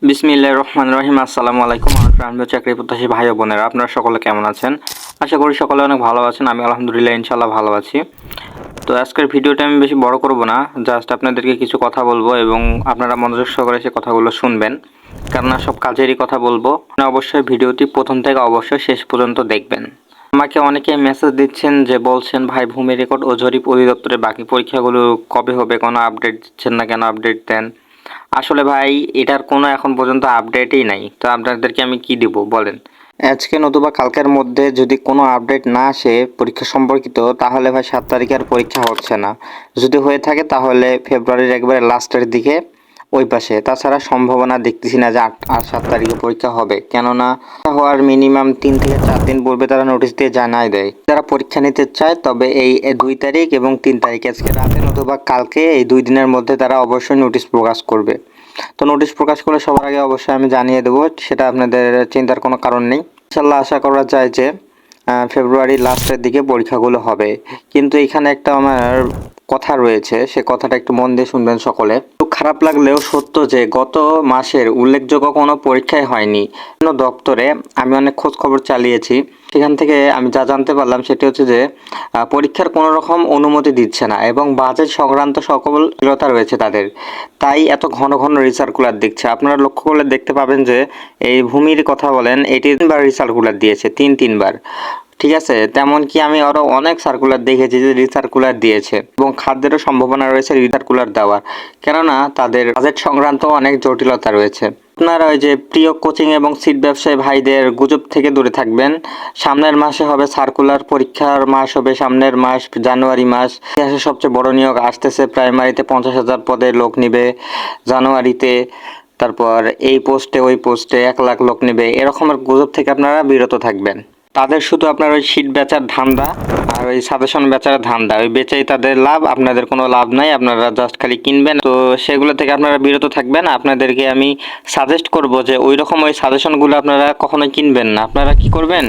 বিসমিল্লাহির রহমানির রহিম। আসসালামু আলাইকুম। আমার প্রাণপ্রিয় চাকরি প্রত্যাশী ভাই ও বোনেরা, আপনারা সকলে কেমন আছেন? আশা করি সকলে অনেক ভালো আছেন। আমি আলহামদুলিল্লাহ ইনশাআল্লাহ ভালো আছি। তো আজকের ভিডিওটা আমি বেশি বড় করব না, জাস্ট আপনাদেরকে কিছু কথা বলবো এবং আপনারা মনোযোগ সহকারে সে কথাগুলো শুনবেন, কেননা সব কাজেরই কথা বলবো। অবশ্যই ভিডিওটি প্রথম থেকে অবশ্যই শেষ পর্যন্ত দেখবেন। আমাকে অনেকে মেসেজ দিচ্ছেন যে বলছেন, ভাই ভূমি রেকর্ড ও জরিপ অধিদপ্তরের বাকি পরীক্ষাগুলো কবে হবে, কোনো আপডেট দিচ্ছেন না কেন, আপডেট দেন। আসলে ভাই এটার কোনো এখন পর্যন্ত আপডেটই নাই, তো আপনাদেরকে আমি কি দিব বলেন? আজকে নতুবা কালকের মধ্যে যদি কোনো আপডেট না আসে পরীক্ষা সম্পর্কিত, তাহলে ভাই 7 তারিখে আর পরীক্ষা হচ্ছে না। যদি হয়ে থাকে তাহলে ফেব্রুয়ারির একবারে লাস্টের দিকে ওই পাশে। তাছাড়া সম্ভাবনা দেখতেছি না যে 8 আর 7 তারিখে পরীক্ষা হবে, কেননা হওয়ার মিনিমাম 3 থেকে 4 দিন পূর্বে তারা নোটিশ দিয়ে জানাই দেয় যারা পরীক্ষা নিতে চায়। তবে এই 2 তারিখ এবং 3 তারিখ, আজকে রাতে নতুবা কালকে, এই 2 দিনের মধ্যে তারা অবশ্যই নোটিশ প্রকাশ করবে। তো নোটিশ প্রকাশ করলে সবার আগে অবশ্যই আমি জানিয়ে দেবো, সেটা আপনাদের চিন্তার কোনো কারণ নেই। ইনশাল্লাহ আশা করা যায় যে ফেব্রুয়ারির লাস্টের দিকে পরীক্ষাগুলো হবে। কিন্তু এখানে একটা আমার কথা রয়েছে, সে কথাটা একটু মন দিয়ে শুনবেন সকলে। তো খারাপ লাগলেও সত্য যে গত মাসের উল্লেখযোগ্য কোনো পরীক্ষাই হয়নি। বিভিন্ন দপ্তরে আমি অনেক খোঁজ খবর চালিয়েছি, সেখান থেকে আমি যা জানতে পারলাম সেটি হচ্ছে যে পরীক্ষার কোনো রকম অনুমতি দিচ্ছে না এবং বাজেট সংক্রান্ত সকল জটিলতা রয়েছে তাদের, তাই এত ঘন ঘন রিসার্কুলার দিচ্ছে। আপনারা লক্ষ্য করলে দেখতে পাবেন যে এই ভূমির কথা বলেন, এটি 3বার রিসার্কুলার দিয়েছে, তিনবার। ঠিক আছে, তেমন কি আমি আরো অনেক সার্কুলার দেখেছি যে রিসার্কুলার দিয়েছে এবং খাদ্যেরও সম্ভাবনা রয়েছে রিসার্কুলার দেওয়ার, কেননা তাদের বাজেট সংক্রান্ত অনেক জটিলতা রয়েছে। আপনারা ওই যে প্রিয় কোচিং এবং সিট ব্যবসায়ী ভাইদের গুজব থেকে দূরে থাকবেন। সামনের মাসে হবে সার্কুলার, পরীক্ষার মাস হবে সামনের মাস জানুয়ারি মাস। ইতিহাসে সবচেয়ে বড় নিয়োগ আসতেছে, প্রাইমারিতে 50,000 পদে লোক নিবে জানুয়ারিতে। তারপর এই পোস্টে ওই পোস্টে 1 লাখ লোক নেবে, এরকমের গুজব থেকে আপনারা বিরত থাকবেন। তাদের শুধু আপনার ওই শীট বেচার ধান্দা আর ওই সাজেশন বেচার ধান্দা, ওই বেচেই তাদের লাভ, আপনাদের কোনো লাভ নাই, আপনারা জাস্ট খালি কিনবেন। তো সেগুলো থেকে আপনারা বিরত থাকবেন। আপনাদেরকে আমি সাজেস্ট করব যে ওই রকম ওই সাজেশনগুলো আপনারা কখনোই কিনবেন না। আপনারা কি করবেন,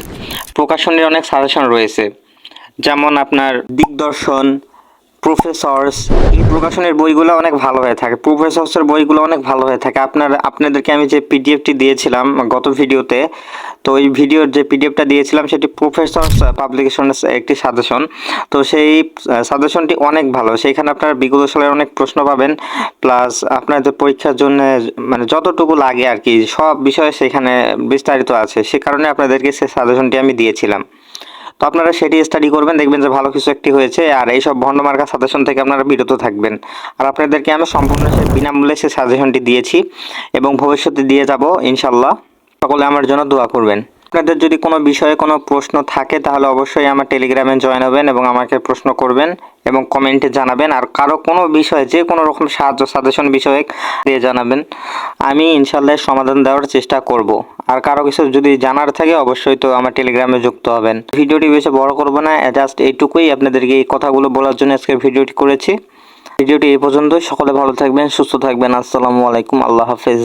প্রকাশনের অনেক সাজেশন রয়েছে, যেমন আপনার দিগদর্শন, প্রফেসর্স, এই প্রকাশনের বইগুলো অনেক ভালো হয়ে থাকে। প্রফেসর্সের বইগুলো অনেক ভালো হয়ে থাকে। আপনাদেরকে আমি যে পিডিএফটি দিয়েছিলাম গত ভিডিওতে, তো ওই ভিডিওর যে পিডিএফটা দিয়েছিলাম সেটি প্রফেসর্স পাবলিকেশনের একটি সাজেশন। তো সেই সাজেশনটি অনেক ভালো, সেইখানে আপনারা বিগত সালের অনেক প্রশ্ন পাবেন, প্লাস আপনাদের পরীক্ষার জন্য মানে যতটুকু লাগে আর কি সব বিষয়ে সেখানে বিস্তারিত আছে। সে কারণে আপনাদেরকে সেই সাজেশনটি আমি দিয়েছিলাম। তো আপনারা সেটি স্টাডি করবেন, দেখবেন যে ভালো কিছু একটি হয়েছে। আর এইসব ভণ্ডমার্কা সাজেশন থেকে আপনারা বিরত থাকবেন। আর আপনাদেরকে আমি সম্পূর্ণ বিনামূল্যে সে সাজেশনটি দিয়েছি এবং ভবিষ্যতে দিয়ে যাব ইনশাল্লাহ। সকলে আমার জন্য দোয়া করবেন। আপনাদের যদি কোনো বিষয়ে কোনো প্রশ্ন থাকে তাহলে অবশ্যই আমার টেলিগ্রামে জয়েন হবেন এবং আমাকে প্রশ্ন করবেন এবং কমেন্টে জানাবেন। আর কারো কোনো বিষয়ে যে কোনো রকম সাহায্য সাজেশন বিষয়ে দিয়ে জানাবেন, আমি ইনশাল্লাহ সমাধান দেওয়ার চেষ্টা করব। আর কারো কিছু যদি জানার থাকে অবশ্যই তো আমার টেলিগ্রামে যুক্ত হবেন। ভিডিওটি বেশি বড় করব না, জাস্ট এইটুকুই আপনাদেরকে এই কথাগুলো বলার জন্য আজকে ভিডিওটি করেছি। ভিডিওটি এই পর্যন্তই। সকলে ভালো থাকবেন, সুস্থ থাকবেন। আসসালামু আলাইকুম, আল্লাহ হাফেজ।